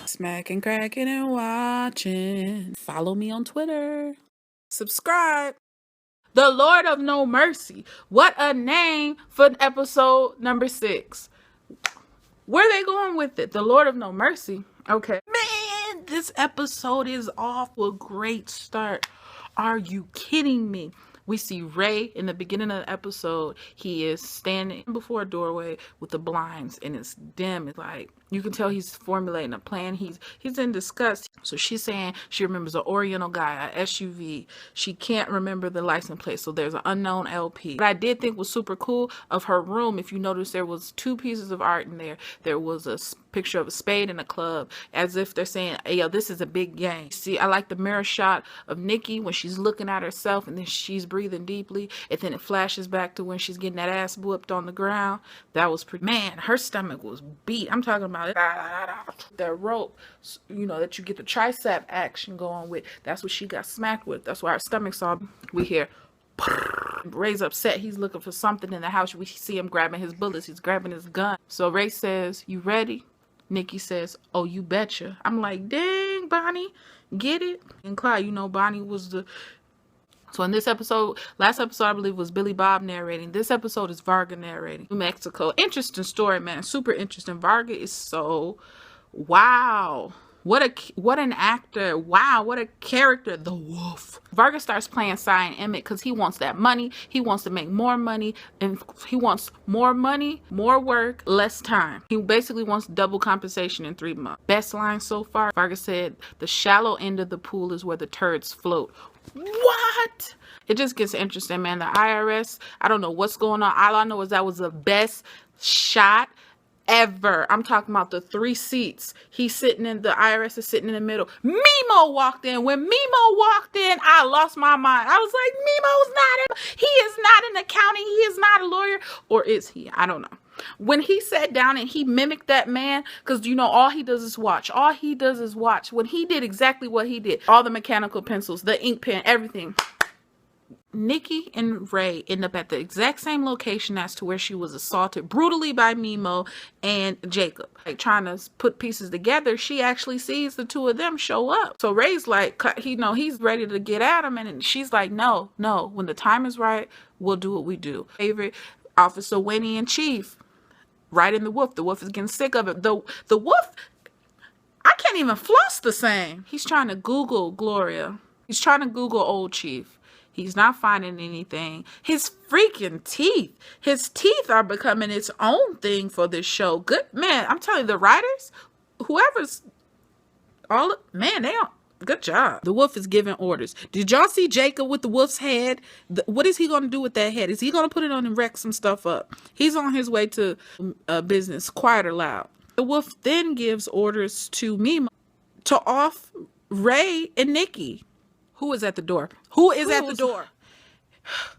Smacking, cracking, and watching. Follow me on Twitter. Subscribe. The Lord of No Mercy. What a name for episode number 6. Where are they going with it? The Lord of No Mercy. Okay. Man, this episode is off to a great start. Are you kidding me? We see Ray in the beginning of the episode. He is standing before a doorway with the blinds and it's dim. It's like you can tell he's formulating a plan. He's in disgust. So she's saying she remembers an Oriental guy, a SUV. She can't remember the license plate. So there's an unknown LP. What I did think was super cool of her room, if you notice, there was 2 pieces of art in there. There was a picture of a spade in a club, as if they're saying, hey, yo, this is a big game. See, I like the mirror shot of Nikki when she's looking at herself and then she's breathing deeply, and then it flashes back to when she's getting that ass whooped on the ground. That was pretty. Man, her stomach was beat. I'm talking about it. That rope, you know, that you get the tricep action going with. That's what she got smacked with. That's why her stomach's all. We hear Ray's upset. He's looking for something in the house. We see him grabbing his bullets. He's grabbing his gun. So Ray says, "You ready?" Nikki says, "Oh, you betcha." I'm like, dang, Bonnie, get it? And Clyde, you know, Bonnie was the... So in this episode, last episode, I believe, was Billy Bob narrating. This episode is Fargo narrating. New Mexico. Interesting story, man. Super interesting. Fargo is so... Wow. What an actor. Wow, what a character. The wolf. Vargas starts playing Cy and Emmett because he wants that money. He wants to make more money. And he wants more money, more work, less time. He basically wants double compensation in 3 months. Best line so far. Vargas said, "The shallow end of the pool is where the turds float." What? It just gets interesting, man. The IRS, I don't know what's going on. All I know is that was the best shot ever. I'm talking about the 3 seats. He's sitting in, the IRS is sitting in the middle. Mimo walked in. When Mimo walked in, I lost my mind. I was like, he is not an accountant. He is not a lawyer. Or is he? I don't know. When he sat down and he mimicked that man, because you know, all he does is watch. All he does is watch. When he did exactly what he did, all the mechanical pencils, the ink pen, everything. Nikki and Ray end up at the exact same location as to where she was assaulted brutally by Mimo and Jacob. Like trying to put pieces together, she actually sees the 2 of them show up. So Ray's like, he's ready to get at him, and she's like, no, when the time is right, we'll do what we do. Favorite Officer Winnie and Chief, right in the wolf. The wolf is getting sick of it. The wolf, I can't even floss the same. He's trying to Google Gloria. He's trying to Google old Chief. He's not finding anything. His freaking teeth. His teeth are becoming its own thing for this show. Good, man. I'm telling you, the writers, whoever's man, they don't. Good job. The wolf is giving orders. Did y'all see Jacob with the wolf's head? What is he going to do with that head? Is he going to put it on and wreck some stuff up? He's on his way to business, quiet or loud. The wolf then gives orders to Mimo to off Ray and Nikki. Who is at the door? Who is at the door?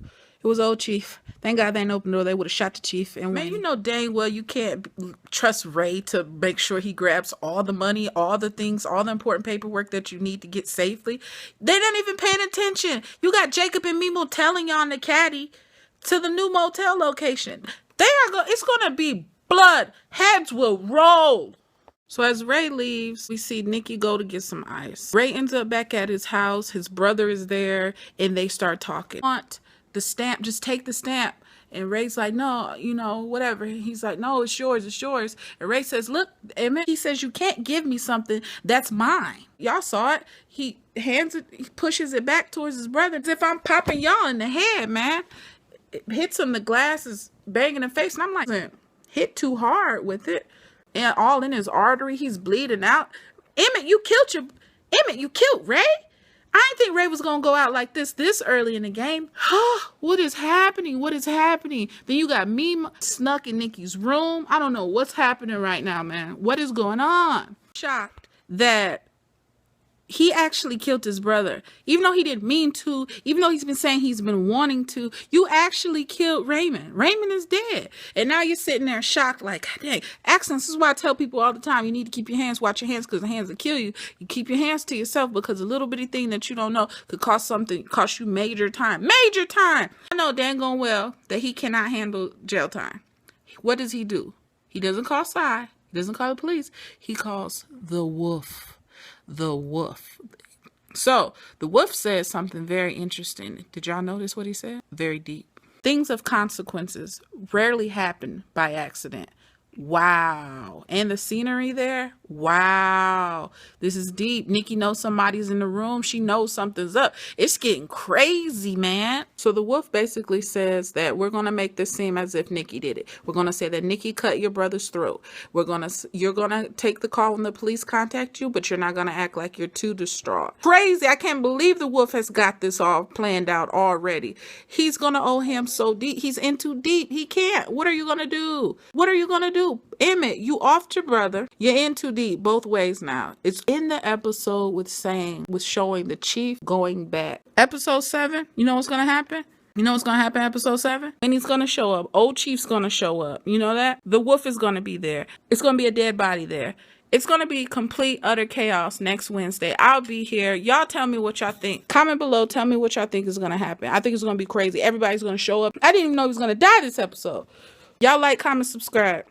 It was old Chief. Thank God they didn't open the door. They would have shot the Chief. And man, you know dang well you can't trust Ray to make sure he grabs all the money, all the things, all the important paperwork that you need to get safely. They didn't even pay attention. You got Jacob and Mimo telling y'all in the caddy to the new motel location. It's going to be blood. Heads will roll. So as Ray leaves, we see Nikki go to get some ice. Ray ends up back at his house. His brother is there, and they start talking. Want the stamp? Just take the stamp. And Ray's like, no, you know, whatever. He's like, no, it's yours, it's yours. And Ray says, look, Emmett, he says, you can't give me something that's mine. Y'all saw it. He pushes it back towards his brother as if I'm popping y'all in the head, man. It hits him, the glass is banging in the face. And I'm like, hit too hard with it. And all in his artery, he's bleeding out. Emmett, you killed Ray? I didn't think Ray was going to go out like this early in the game. What is happening? What is happening? Then you got me snuck in Nikki's room. I don't know what's happening right now, man. What is going on? Shocked that he actually killed his brother. Even though he didn't mean to, even though he's been saying he's been wanting to, you actually killed Raymond. Raymond is dead. And now you're sitting there shocked like, dang. Accents, this is why I tell people all the time, you need to keep your hands, watch your hands, because the hands will kill you. You keep your hands to yourself because a little bitty thing that you don't know could cost you major time. Major time! I know dang gone well that he cannot handle jail time. What does he do? He doesn't call Cy. He doesn't call the police. He calls the wolf. The wolf. So the wolf says something very interesting. Did y'all notice what he said? Very deep. Things of consequences rarely happen by accident. Wow. And the scenery there? Wow. This is deep. Nikki knows somebody's in the room. She knows something's up. It's getting crazy, man. So the wolf basically says that we're going to make this seem as if Nikki did it. We're going to say that Nikki cut your brother's throat. You're going to take the call when the police contact you, but you're not going to act like you're too distraught. Crazy. I can't believe the wolf has got this all planned out already. He's going to owe him so deep. He's in too deep. He can't. What are you going to do? What are you going to do? Emmett, you offed your brother. You're in too deep both ways now. It's in the episode with showing the chief going back. Episode 7, you know what's going to happen? You know what's going to happen episode 7? And he's going to show up. Old Chief's going to show up. You know that? The wolf is going to be there. It's going to be a dead body there. It's going to be complete, utter chaos next Wednesday. I'll be here. Y'all tell me what y'all think. Comment below. Tell me what y'all think is going to happen. I think it's going to be crazy. Everybody's going to show up. I didn't even know he was going to die this episode. Y'all like, comment, subscribe.